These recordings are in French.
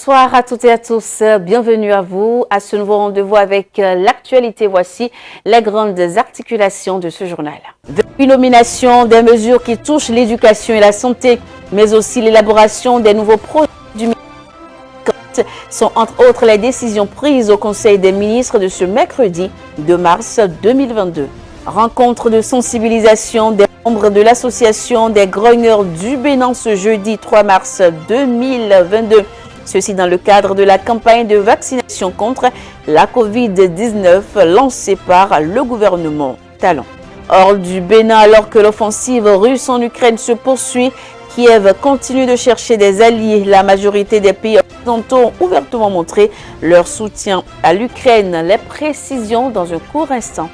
Bonsoir à toutes et à tous, bienvenue à vous à ce nouveau rendez-vous avec l'actualité. Voici les grandes articulations de ce journal. Depuis nomination des mesures qui touchent l'éducation et la santé, mais aussi l'élaboration des nouveaux projets du ministère sont entre autres les décisions prises au Conseil des ministres de ce mercredi 2 mars 2022. Rencontre de sensibilisation des membres de l'association des grogneurs du Bénin ce jeudi 3 mars 2022. Ceci dans le cadre de la campagne de vaccination contre la Covid-19 lancée par le gouvernement talon. Hors du Bénin, alors que l'offensive russe en Ukraine se poursuit, Kiev continue de chercher des alliés. La majorité des pays occidentaux ont ouvertement montré leur soutien à l'Ukraine. Les précisions dans un court instant.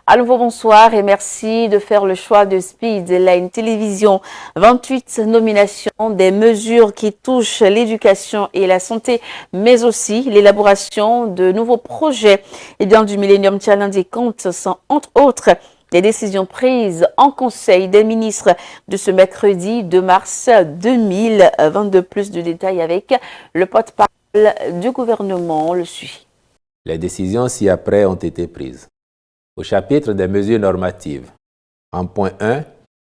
À nouveau, bonsoir et merci de faire le choix de Speedline Télévision. 28 nominations, des mesures qui touchent l'éducation et la santé, mais aussi l'élaboration de nouveaux projets du Millennium Challenge et compte sont entre autres des décisions prises en Conseil des ministres de ce mercredi 2 mars 2022. Plus de détails avec le porte-parole du gouvernement, on le suit. Les décisions ci-après ont été prises. Au chapitre des mesures normatives, en point 1,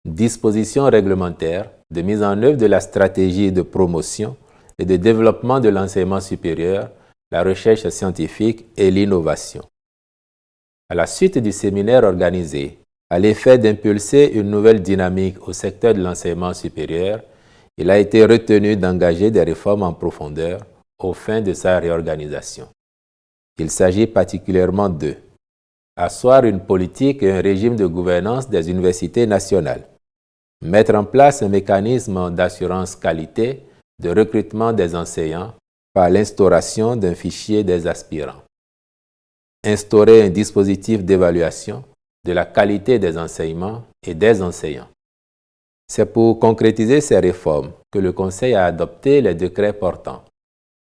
dispositions réglementaires de mise en œuvre de la stratégie de promotion et de développement de l'enseignement supérieur, la recherche scientifique et l'innovation. À la suite du séminaire organisé à l'effet d'impulser une nouvelle dynamique au secteur de l'enseignement supérieur, il a été retenu d'engager des réformes en profondeur aux fins de sa réorganisation. Il s'agit particulièrement de asseoir une politique et un régime de gouvernance des universités nationales, mettre en place un mécanisme d'assurance qualité de recrutement des enseignants par l'instauration d'un fichier des aspirants, instaurer un dispositif d'évaluation de la qualité des enseignements et des enseignants. C'est pour concrétiser ces réformes que le Conseil a adopté les décrets portant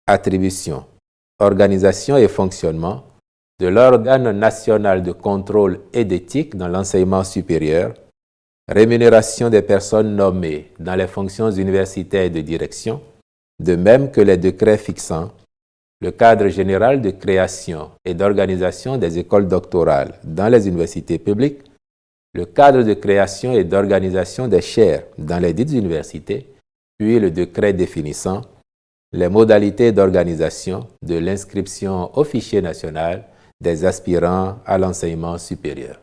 attribution, organisation et fonctionnement de l'organe national de contrôle et d'éthique dans l'enseignement supérieur, rémunération des personnes nommées dans les fonctions universitaires de direction, de même que les décrets fixant le cadre général de création et d'organisation des écoles doctorales dans les universités publiques, le cadre de création et d'organisation des chaires dans les dites universités, puis le décret définissant les modalités d'organisation de l'inscription au fichier national des aspirants à l'enseignement supérieur.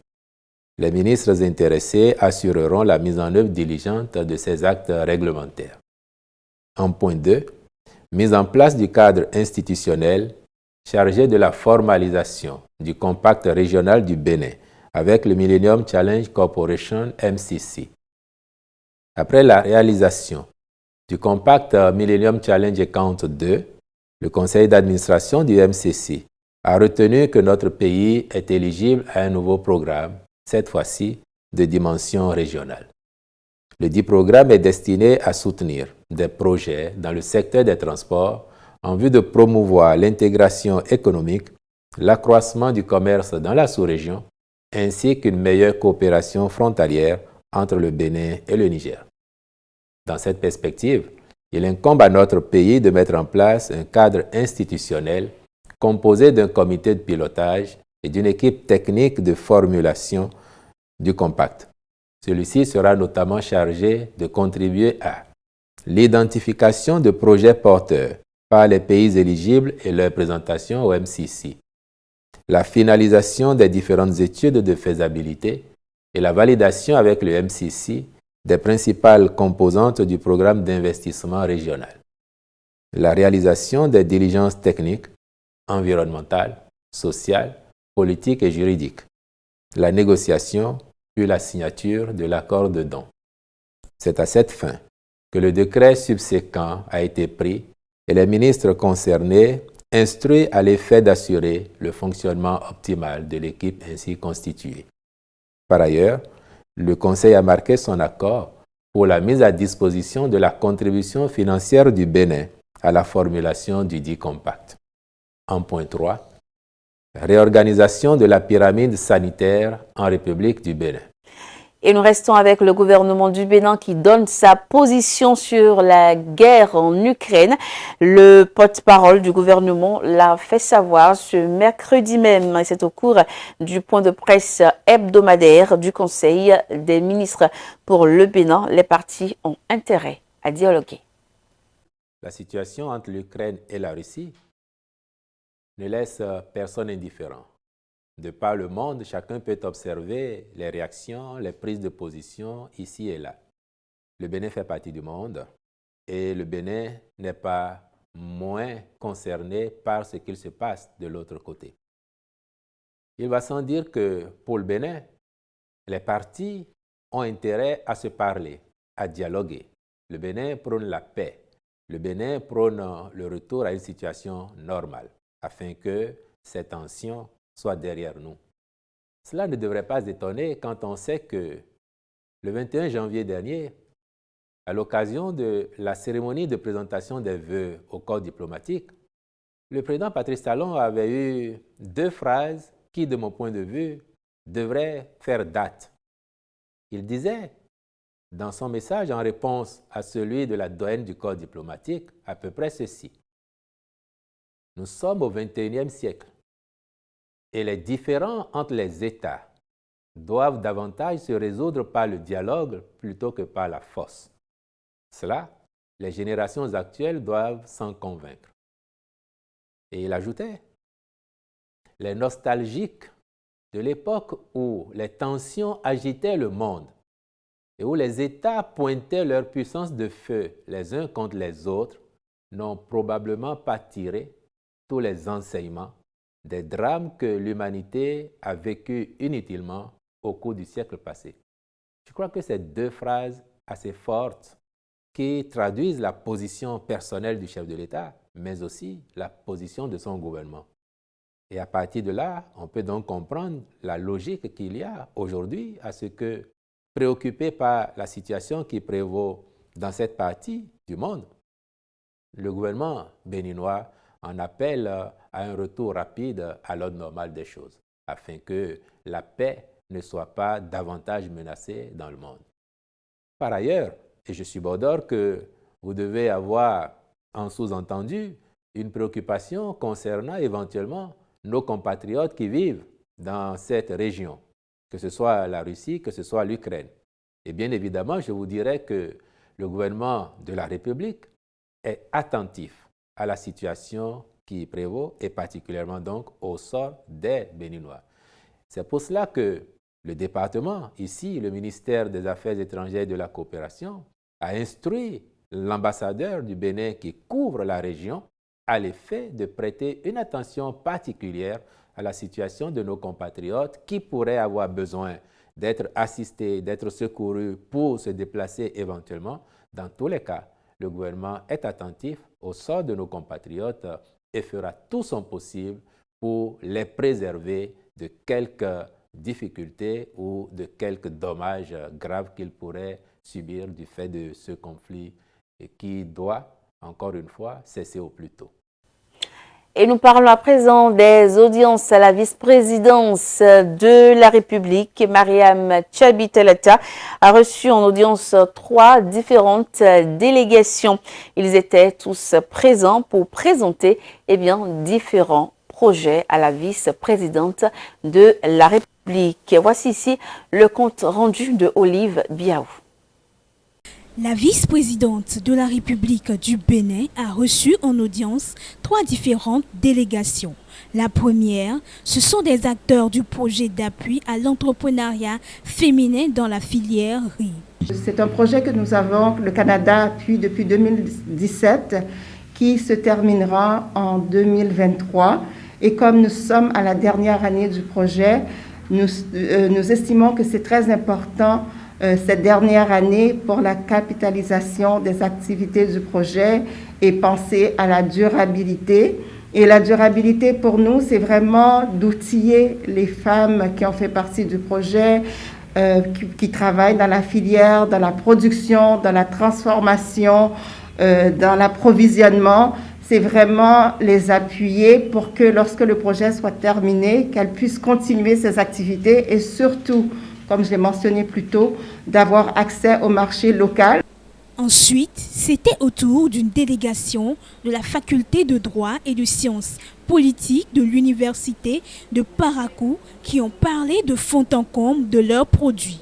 Les ministres intéressés assureront la mise en œuvre diligente de ces actes réglementaires. En point 2, mise en place du cadre institutionnel chargé de la formalisation du compact régional du Bénin avec le Millennium Challenge Corporation MCC. Après la réalisation du compact Millennium Challenge Account 2, le conseil d'administration du MCC a retenu que notre pays est éligible à un nouveau programme, cette fois-ci de dimension régionale. Le dit programme est destiné à soutenir des projets dans le secteur des transports en vue de promouvoir l'intégration économique, l'accroissement du commerce dans la sous-région, ainsi qu'une meilleure coopération frontalière entre le Bénin et le Niger. Dans cette perspective, il incombe à notre pays de mettre en place un cadre institutionnel composé d'un comité de pilotage et d'une équipe technique de formulation du compact. Celui-ci sera notamment chargé de contribuer à l'identification de projets porteurs par les pays éligibles et leur présentation au MCC, la finalisation des différentes études de faisabilité et la validation avec le MCC des principales composantes du programme d'investissement régional, la réalisation des diligences techniques, environnementales, sociales, politiques et juridiques, la négociation puis la signature de l'accord de don. C'est à cette fin que le décret subséquent a été pris et les ministres concernés instruits à l'effet d'assurer le fonctionnement optimal de l'équipe ainsi constituée. Par ailleurs, le Conseil a marqué son accord pour la mise à disposition de la contribution financière du Bénin à la formulation du dit compact. En point 3, réorganisation de la pyramide sanitaire en République du Bénin. Et nous restons avec le gouvernement du Bénin qui donne sa position sur la guerre en Ukraine. Le porte-parole du gouvernement l'a fait savoir ce mercredi même. Et c'est au cours du point de presse hebdomadaire du Conseil des ministres pour le Bénin. Les parties ont intérêt à dialoguer. La situation entre l'Ukraine et la Russie ne laisse personne indifférent. De par le monde, chacun peut observer les réactions, les prises de position ici et là. Le Bénin fait partie du monde et le Bénin n'est pas moins concerné par ce qu'il se passe de l'autre côté. Il va sans dire que pour le Bénin, les parties ont intérêt à se parler, à dialoguer. Le Bénin prône la paix. Le Bénin prône le retour à une situation normale afin que ces tensions soit derrière nous. Cela ne devrait pas étonner quand on sait que le 21 janvier dernier, à l'occasion de la cérémonie de présentation des vœux au corps diplomatique, le président Patrice Talon avait eu 2 phrases qui, de mon point de vue, devraient faire date. Il disait, dans son message en réponse à celui de la doyenne du corps diplomatique, à peu près ceci. Nous sommes au 21e siècle. Et les différends entre les États doivent davantage se résoudre par le dialogue plutôt que par la force. Cela, les générations actuelles doivent s'en convaincre. Et il ajoutait, les nostalgiques de l'époque où les tensions agitaient le monde et où les États pointaient leur puissance de feu les uns contre les autres n'ont probablement pas tiré tous les enseignements des drames que l'humanité a vécus inutilement au cours du siècle passé. Je crois que ces 2 phrases assez fortes qui traduisent la position personnelle du chef de l'État, mais aussi la position de son gouvernement. Et à partir de là, on peut donc comprendre la logique qu'il y a aujourd'hui à ce que, préoccupé par la situation qui prévaut dans cette partie du monde, le gouvernement béninois en appelle à un retour rapide à l'ordre normal des choses, afin que la paix ne soit pas davantage menacée dans le monde. Par ailleurs, et je subodore que vous devez avoir en sous-entendu une préoccupation concernant éventuellement nos compatriotes qui vivent dans cette région, que ce soit la Russie, que ce soit l'Ukraine. Et bien évidemment, je vous dirais que le gouvernement de la République est attentif à la situation qui prévaut et particulièrement donc au sort des Béninois. C'est pour cela que le département, ici, le ministère des Affaires étrangères et de la coopération, a instruit l'ambassadeur du Bénin qui couvre la région à l'effet de prêter une attention particulière à la situation de nos compatriotes qui pourraient avoir besoin d'être assistés, d'être secourus pour se déplacer éventuellement. Dans tous les cas, le gouvernement est attentif au sort de nos compatriotes et fera tout son possible pour les préserver de quelques difficultés ou de quelques dommages graves qu'ils pourraient subir du fait de ce conflit et qui doit, encore une fois, cesser au plus tôt. Et nous parlons à présent des audiences à la vice-présidence de la République. Mariam Tchabi-Tellata a reçu en audience 3 différentes délégations. Ils étaient tous présents pour présenter différents projets à la vice-présidente de la République. Voici ici le compte rendu de Olive Biaou. La vice-présidente de la République du Bénin a reçu en audience 3 différentes délégations. La première, ce sont des acteurs du projet d'appui à l'entrepreneuriat féminin dans la filière riz. C'est un projet que nous avons, le Canada appuie depuis 2017, qui se terminera en 2023. Et comme nous sommes à la dernière année du projet, nous estimons que c'est très important cette dernière année pour la capitalisation des activités du projet et penser à la durabilité. Et la durabilité pour nous, c'est vraiment d'outiller les femmes qui ont fait partie du projet, qui travaillent dans la filière, dans la production, dans la transformation, dans l'approvisionnement. C'est vraiment les appuyer pour que lorsque le projet soit terminé, qu'elles puissent continuer ces activités et surtout comme je l'ai mentionné plus tôt, d'avoir accès au marché local. Ensuite, c'était au tour d'une délégation de la faculté de droit et de sciences politiques de l'université de Parakou qui ont parlé de fond en comble de leurs produits.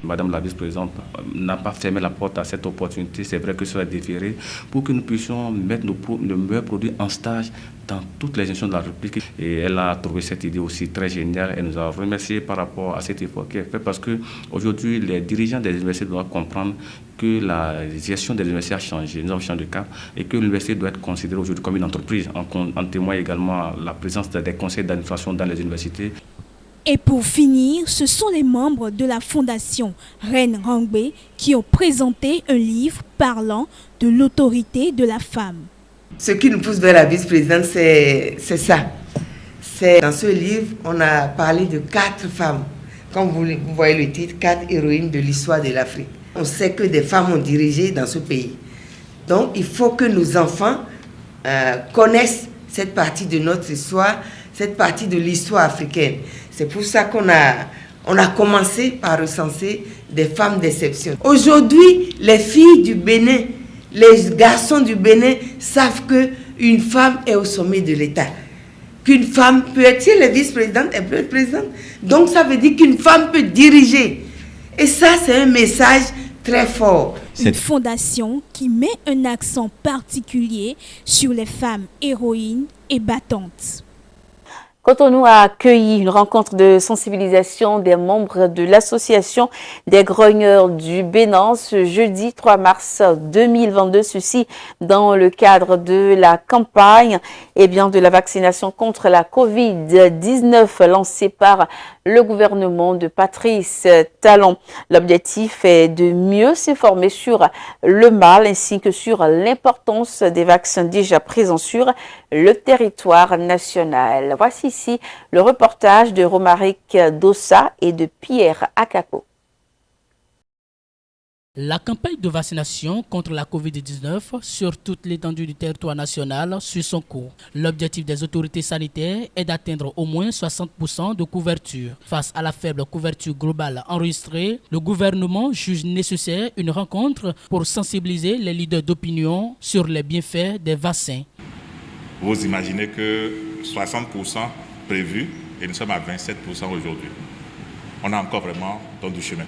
Madame la vice-présidente n'a pas fermé la porte à cette opportunité, c'est vrai que cela est différé, pour que nous puissions mettre nos meilleurs produits en stage dans toutes les institutions de la République. Et elle a trouvé cette idée aussi très géniale. Elle nous a remercié par rapport à cet effort qu'elle fait parce qu'aujourd'hui, les dirigeants des universités doivent comprendre que la gestion des universités a changé, nous avons changé de cap et que l'université doit être considérée aujourd'hui comme une entreprise. En témoigne également la présence des conseils d'administration dans les universités. Et pour finir, ce sont les membres de la fondation Reine Rangbe qui ont présenté un livre parlant de l'autorité de la femme. Ce qui nous pousse vers la vice-présidente, c'est ça. Dans ce livre, on a parlé de 4 femmes. Comme vous voyez le titre, 4 héroïnes de l'histoire de l'Afrique. On sait que des femmes ont dirigé dans ce pays. Donc, il faut que nos enfants connaissent cette partie de notre histoire, cette partie de l'histoire africaine. C'est pour ça qu'on a commencé par recenser des femmes d'exception. Aujourd'hui, les filles du Bénin, les garçons du Bénin savent qu'une femme est au sommet de l'État. Qu'une femme peut être, si elle est vice-présidente, elle peut être présidente. Donc ça veut dire qu'une femme peut diriger. Et ça, c'est un message très fort. Une fondation qui met un accent particulier sur les femmes héroïnes et battantes. Cotonou a accueilli une rencontre de sensibilisation des membres de l'association des grogneurs du Bénin ce jeudi 3 mars 2022, ceci dans le cadre de la campagne de la vaccination contre la Covid-19 lancée par le gouvernement de Patrice Talon. L'objectif est de mieux s'informer sur le mal ainsi que sur l'importance des vaccins déjà présents sur le territoire national. Voici ici le reportage de Romaric Dossa et de Pierre Akako. La campagne de vaccination contre la Covid-19 sur toute l'étendue du territoire national suit son cours. L'objectif des autorités sanitaires est d'atteindre au moins 60% de couverture. Face à la faible couverture globale enregistrée, le gouvernement juge nécessaire une rencontre pour sensibiliser les leaders d'opinion sur les bienfaits des vaccins. Vous imaginez que 60% prévus et nous sommes à 27% aujourd'hui. On a encore vraiment du chemin.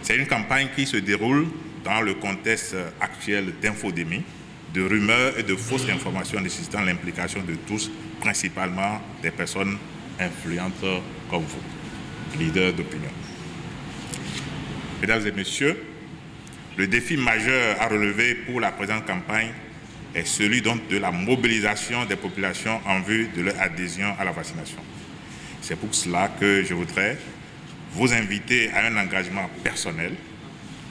C'est une campagne qui se déroule dans le contexte actuel d'infodémie, de rumeurs et de fausses informations nécessitant l'implication de tous, principalement des personnes influentes comme vous, leaders d'opinion. Mesdames et messieurs, le défi majeur à relever pour la présente campagne est celui donc de la mobilisation des populations en vue de leur adhésion à la vaccination. C'est pour cela que je voudrais vous inviter à un engagement personnel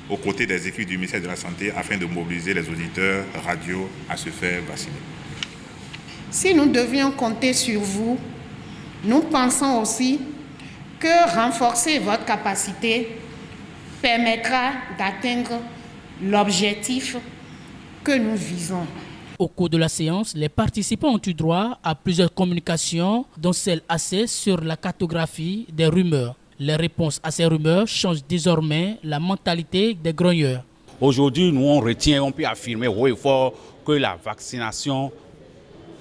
aux côtés des équipes du ministère de la Santé afin de mobiliser les auditeurs radio à se faire vacciner. Si nous devions compter sur vous, nous pensons aussi que renforcer votre capacité permettra d'atteindre l'objectif que nous visons. Au cours de la séance, les participants ont eu droit à plusieurs communications, dont celle axée sur la cartographie des rumeurs. Les réponses à ces rumeurs changent désormais la mentalité des grogneurs. Aujourd'hui, nous on retient, on peut affirmer haut et fort que la vaccination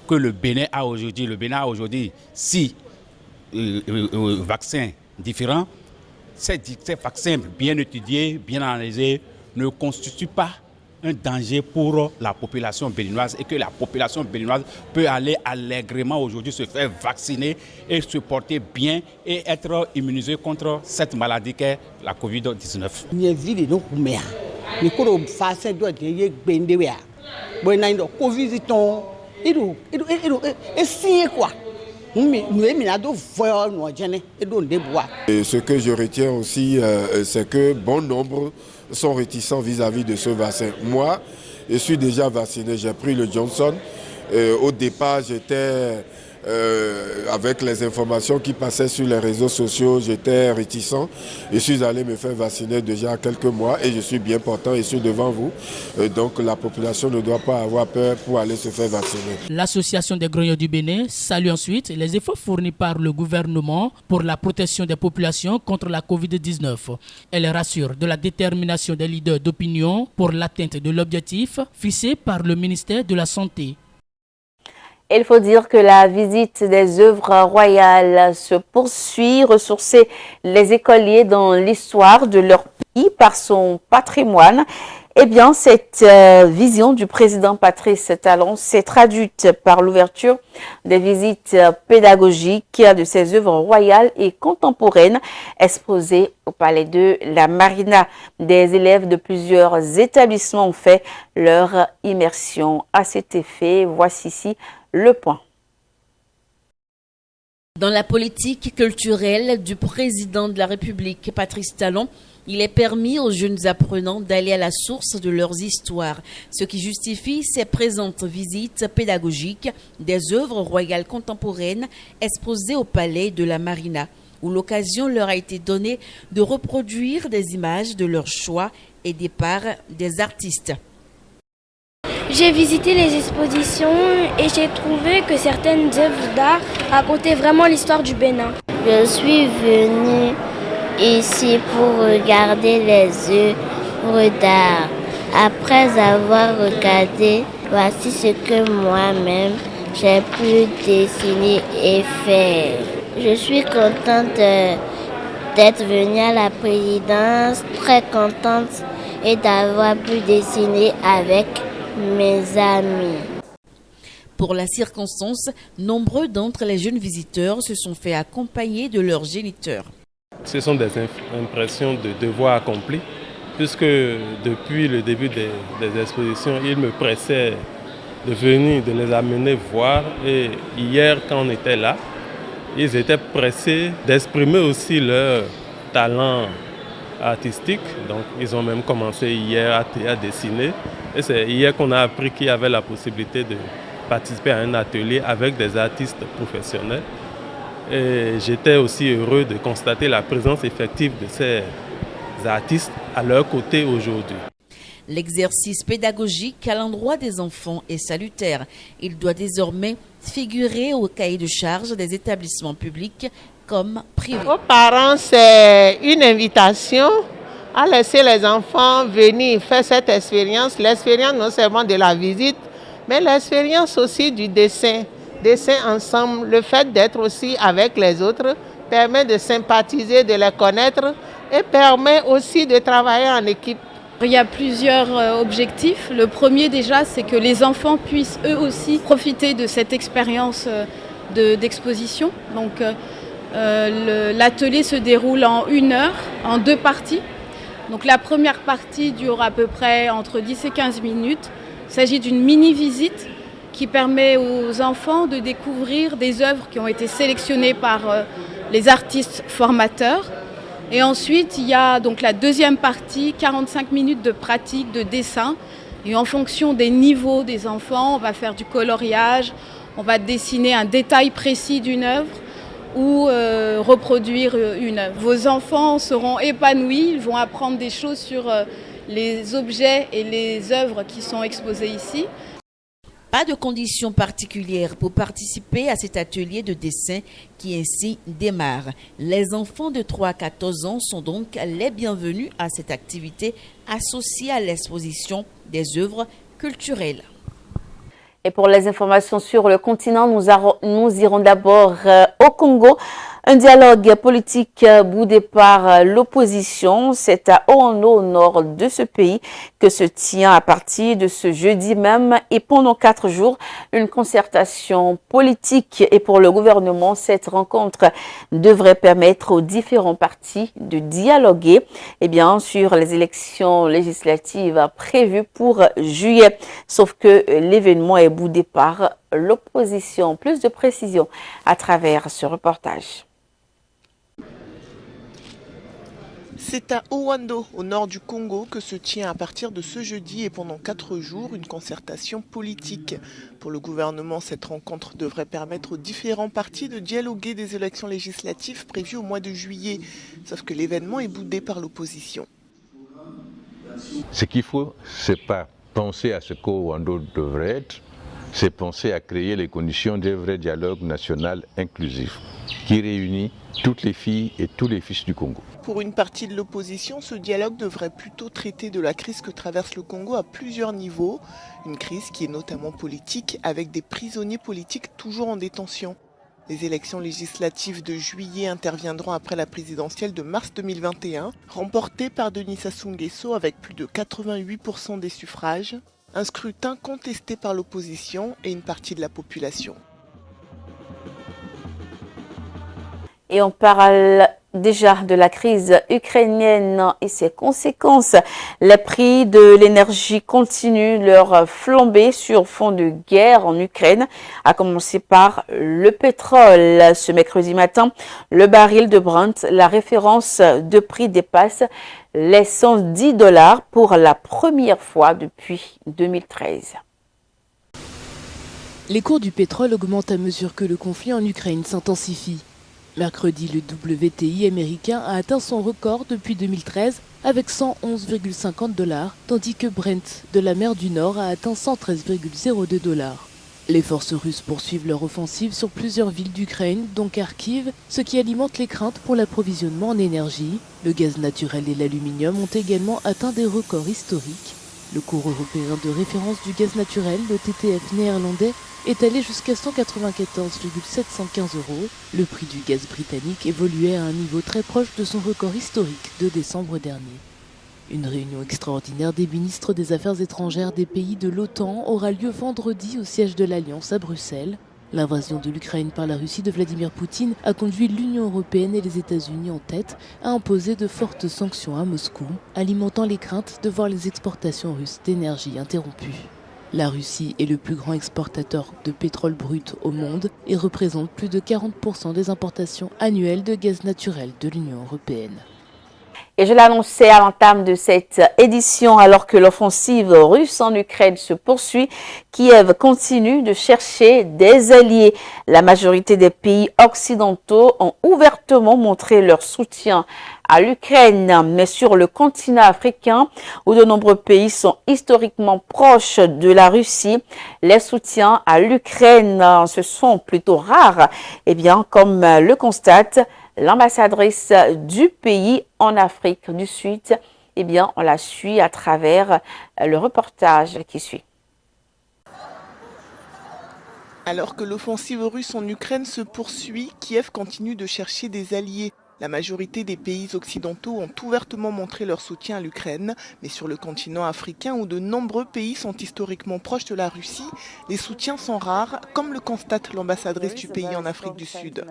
que le Bénin a aujourd'hui 6 vaccins différents. Ces vaccins bien étudiés, bien analysés, ne constituent pas un danger pour la population béninoise et que la population béninoise peut aller allègrement aujourd'hui se faire vacciner et se porter bien et être immunisé contre cette maladie qu'est la Covid-19. Et ce que je retiens aussi, c'est que bon nombre sont réticents vis-à-vis de ce vaccin. Moi, je suis déjà vacciné, j'ai pris le Johnson. Au départ, j'étais avec les informations qui passaient sur les réseaux sociaux, j'étais réticent. Je suis allé me faire vacciner déjà quelques mois et je suis bien portant et suis devant vous. Donc la population ne doit pas avoir peur pour aller se faire vacciner. L'Association des grognards du Bénin salue ensuite les efforts fournis par le gouvernement pour la protection des populations contre la Covid-19. Elle rassure de la détermination des leaders d'opinion pour l'atteinte de l'objectif fixé par le ministère de la Santé. Il faut dire que la visite des œuvres royales se poursuit, ressourcer les écoliers dans l'histoire de leur pays par son patrimoine. Eh bien, cette vision du président Patrice Talon s'est traduite par l'ouverture des visites pédagogiques de ces œuvres royales et contemporaines exposées au palais de la Marina. Des élèves de plusieurs établissements ont fait leur immersion à cet effet. Voici ici le point. Dans la politique culturelle du président de la République, Patrice Talon, il est permis aux jeunes apprenants d'aller à la source de leurs histoires, ce qui justifie ces présentes visites pédagogiques des œuvres royales contemporaines exposées au palais de la Marina, où l'occasion leur a été donnée de reproduire des images de leur choix et des parts des artistes. J'ai visité les expositions et j'ai trouvé que certaines œuvres d'art racontaient vraiment l'histoire du Bénin. Je suis venue ici pour regarder les œuvres d'art. Après avoir regardé, voici ce que moi-même j'ai pu dessiner et faire. Je suis contente d'être venue à la présidence, très contente et d'avoir pu dessiner avec mes amis. Pour la circonstance, nombreux d'entre les jeunes visiteurs se sont fait accompagner de leurs géniteurs. Ce sont des impressions de devoir accompli, puisque depuis le début des expositions, ils me pressaient de venir, de les amener voir. Et hier, quand on était là, ils étaient pressés d'exprimer aussi leur talent artistique. Donc, ils ont même commencé hier à dessiner. Et c'est hier qu'on a appris qu'il y avait la possibilité de participer à un atelier avec des artistes professionnels. Et j'étais aussi heureux de constater la présence effective de ces artistes à leur côté aujourd'hui. L'exercice pédagogique à l'endroit des enfants est salutaire. Il doit désormais figurer au cahier de charge des établissements publics comme privés. Aux parents, c'est une invitation à laisser les enfants venir faire cette expérience. L'expérience non seulement de la visite, mais l'expérience aussi du dessin. Dessin ensemble, le fait d'être aussi avec les autres permet de sympathiser, de les connaître et permet aussi de travailler en équipe. Il y a plusieurs objectifs. Le premier déjà, c'est que les enfants puissent eux aussi profiter de cette expérience d'exposition. Donc l'atelier se déroule en 1 heure, en 2 parties. Donc la première partie dure à peu près entre 10 et 15 minutes. Il s'agit d'une mini-visite qui permet aux enfants de découvrir des œuvres qui ont été sélectionnées par les artistes formateurs. Et ensuite, il y a donc la deuxième partie, 45 minutes de pratique, de dessin. Et en fonction des niveaux des enfants, on va faire du coloriage, on va dessiner un détail précis d'une œuvre ou reproduire une œuvre. Vos enfants seront épanouis, ils vont apprendre des choses sur les objets et les œuvres qui sont exposées ici. Pas de conditions particulières pour participer à cet atelier de dessin qui ainsi démarre. Les enfants de 3 à 14 ans sont donc les bienvenus à cette activité associée à l'exposition des œuvres culturelles. Et pour les informations sur le continent, nous irons d'abord au Congo. Un dialogue politique boudé par l'opposition, c'est à Oando, au nord de ce pays, que se tient à partir de ce jeudi même et pendant 4 jours, une concertation politique. Et pour le gouvernement, cette rencontre devrait permettre aux différents partis de dialoguer sur les élections législatives prévues pour juillet. Sauf que l'événement est boudé par l'opposition. Plus de précisions à travers ce reportage. C'est à Owando, au nord du Congo, que se tient à partir de ce jeudi et pendant 4 jours une concertation politique. Pour le gouvernement, cette rencontre devrait permettre aux différents partis de dialoguer des élections législatives prévues au mois de juillet. Sauf que l'événement est boudé par l'opposition. Ce qu'il faut, c'est pas penser à ce qu'Owando devrait être, c'est penser à créer les conditions d'un vrai dialogue national inclusif qui réunit toutes les filles et tous les fils du Congo. Pour une partie de l'opposition, ce dialogue devrait plutôt traiter de la crise que traverse le Congo à plusieurs niveaux. Une crise qui est notamment politique, avec des prisonniers politiques toujours en détention. Les élections législatives de juillet interviendront après la présidentielle de mars 2021, remportée par Denis Sassou Nguesso avec plus de 88% des suffrages. Un scrutin contesté par l'opposition et une partie de la population. Et on parle déjà de la crise ukrainienne et ses conséquences. Les prix de l'énergie continuent leur flambée sur fond de guerre en Ukraine, à commencer par le pétrole. Ce mercredi matin, le baril de Brent, la référence de prix dépasse les $110 pour la première fois depuis 2013. Les cours du pétrole augmentent à mesure que le conflit en Ukraine s'intensifie. Mercredi, le WTI américain a atteint son record depuis 2013 avec $111,50, tandis que Brent de la mer du Nord a atteint $113,02. Les forces russes poursuivent leur offensive sur plusieurs villes d'Ukraine, dont Kharkiv, ce qui alimente les craintes pour l'approvisionnement en énergie. Le gaz naturel et l'aluminium ont également atteint des records historiques. Le cours européen de référence du gaz naturel, le TTF néerlandais, est allé jusqu'à 194,715 €. Le prix du gaz britannique évoluait à un niveau très proche de son record historique de décembre dernier. Une réunion extraordinaire des ministres des Affaires étrangères des pays de l'OTAN aura lieu vendredi au siège de l'Alliance à Bruxelles. L'invasion de l'Ukraine par la Russie de Vladimir Poutine a conduit l'Union européenne et les États-Unis en tête à imposer de fortes sanctions à Moscou, alimentant les craintes de voir les exportations russes d'énergie interrompues. La Russie est le plus grand exportateur de pétrole brut au monde et représente plus de 40% des importations annuelles de gaz naturel de l'Union européenne. Et je l'annonçais à l'entame de cette édition, alors que l'offensive russe en Ukraine se poursuit, Kiev continue de chercher des alliés. La majorité des pays occidentaux ont ouvertement montré leur soutien à l'Ukraine, mais sur le continent africain, où de nombreux pays sont historiquement proches de la Russie, les soutiens à l'Ukraine se sont plutôt rares. Eh bien, comme le constate l'ambassadrice du pays en Afrique du Sud, eh bien, on la suit à travers le reportage qui suit. Alors que l'offensive russe en Ukraine se poursuit, Kiev continue de chercher des alliés. La majorité des pays occidentaux ont ouvertement montré leur soutien à l'Ukraine, mais sur le continent africain où de nombreux pays sont historiquement proches de la Russie, les soutiens sont rares, comme le constate l'ambassadrice du pays en Afrique du Sud.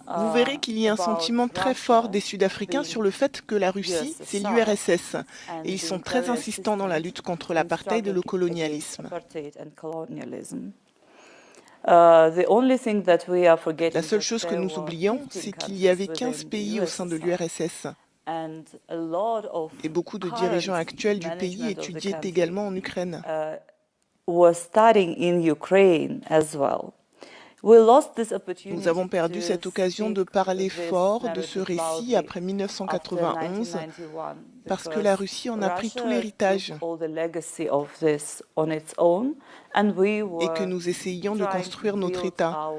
Vous verrez qu'il y a un sentiment très fort des Sud-Africains sur le fait que la Russie, c'est l'URSS. Et ils sont très insistants dans la lutte contre l'apartheid et le colonialisme. La seule chose que nous oublions, c'est qu'il y avait 15 pays au sein de l'URSS. Et beaucoup de dirigeants actuels du pays étudiaient également en Ukraine. Nous avons perdu cette occasion de parler fort de ce récit après 1991 parce que la Russie en a pris tout l'héritage et que nous essayions de construire notre État.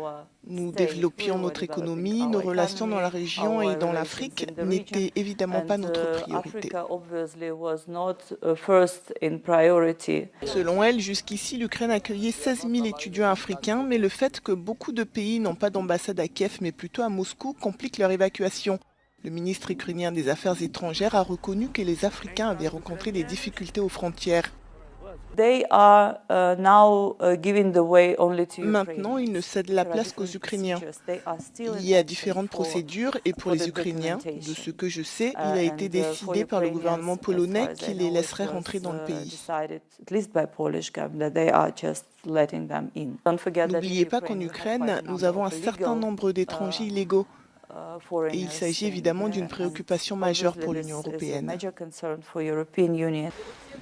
Nous développions notre économie, nos relations dans la région et dans l'Afrique n'étaient évidemment pas notre priorité. Selon elle, jusqu'ici, l'Ukraine accueillait 16 000 étudiants africains, mais le fait que beaucoup de pays n'ont pas d'ambassade à Kiev, mais plutôt à Moscou, complique leur évacuation. Le ministre ukrainien des Affaires étrangères a reconnu que les Africains avaient rencontré des difficultés aux frontières. Maintenant, ils ne cèdent la place qu'aux Ukrainiens. Il y a différentes procédures et pour les Ukrainiens, de ce que je sais, il a été décidé par le gouvernement polonais qu'il les laisserait rentrer dans le pays. N'oubliez pas qu'en Ukraine, nous avons un certain nombre d'étrangers illégaux. Et il s'agit évidemment d'une préoccupation majeure pour l'Union européenne.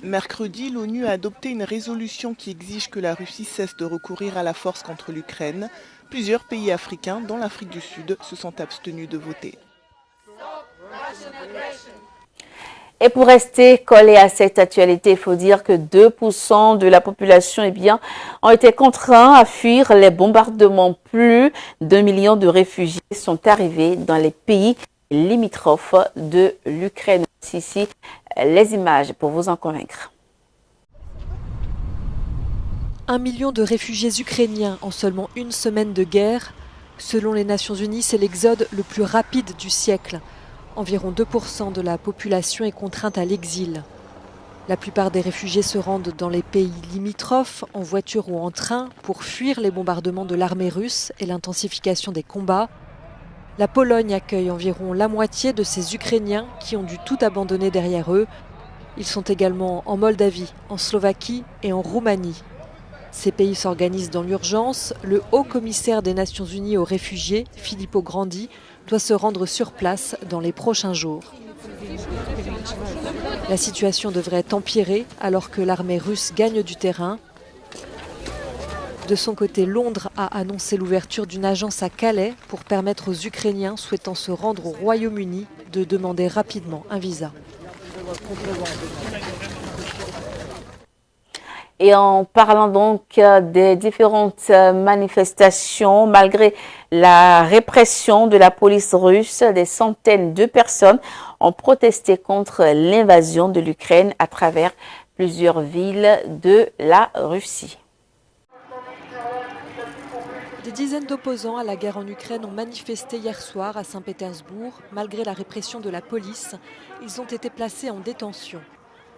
Mercredi, l'ONU a adopté une résolution qui exige que la Russie cesse de recourir à la force contre l'Ukraine. Plusieurs pays africains, dont l'Afrique du Sud, se sont abstenus de voter. Et pour rester collé à cette actualité, il faut dire que 2% de la population ont été contraints à fuir les bombardements. Plus d'1 million de réfugiés sont arrivés dans les pays limitrophes de l'Ukraine. Ici, les images pour vous en convaincre. 1 million de réfugiés ukrainiens en seulement une semaine de guerre. Selon les Nations Unies, c'est l'exode le plus rapide du siècle. Environ 2% de la population est contrainte à l'exil. La plupart des réfugiés se rendent dans les pays limitrophes, en voiture ou en train, pour fuir les bombardements de l'armée russe et l'intensification des combats. La Pologne accueille environ la moitié de ces Ukrainiens qui ont dû tout abandonner derrière eux. Ils sont également en Moldavie, en Slovaquie et en Roumanie. Ces pays s'organisent dans l'urgence. Le haut-commissaire des Nations Unies aux réfugiés, Filippo Grandi, doit se rendre sur place dans les prochains jours. La situation devrait empirer alors que l'armée russe gagne du terrain. De son côté, Londres a annoncé l'ouverture d'une agence à Calais pour permettre aux Ukrainiens souhaitant se rendre au Royaume-Uni de demander rapidement un visa. Et en parlant donc des différentes manifestations, malgré la répression de la police russe, des centaines de personnes ont protesté contre l'invasion de l'Ukraine à travers plusieurs villes de la Russie. Des dizaines d'opposants à la guerre en Ukraine ont manifesté hier soir à Saint-Pétersbourg. Malgré la répression de la police, ils ont été placés en détention.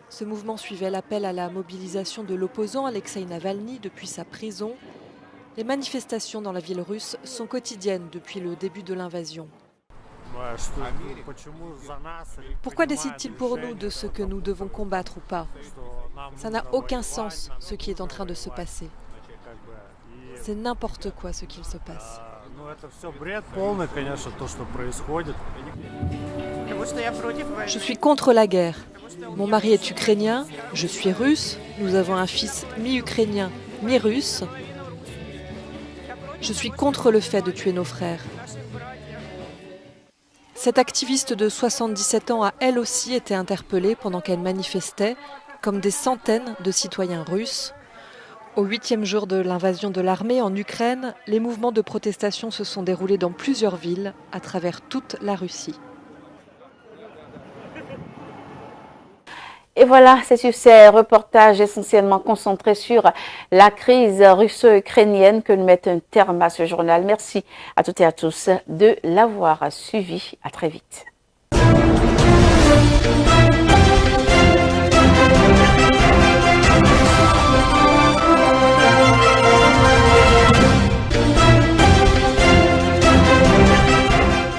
Ce mouvement suivait l'appel à la mobilisation de l'opposant Alexei Navalny depuis sa prison. Les manifestations dans la ville russe sont quotidiennes depuis le début de l'invasion. Pourquoi décide-t-il pour nous de ce que nous devons combattre ou pas? Ça n'a aucun sens ce qui est en train de se passer. C'est n'importe quoi ce qu'il se passe. Je suis contre la guerre. Mon mari est ukrainien, je suis russe, nous avons un fils mi-ukrainien, mi-russe. Je suis contre le fait de tuer nos frères. Cette activiste de 77 ans a elle aussi été interpellée pendant qu'elle manifestait, comme des centaines de citoyens russes. Au 8e jour de l'invasion de l'armée en Ukraine, les mouvements de protestation se sont déroulés dans plusieurs villes à travers toute la Russie. Et voilà, c'est sur ces reportages essentiellement concentrés sur la crise russo-ukrainienne que nous mettons un terme à ce journal. Merci à toutes et à tous de l'avoir suivi. À très vite.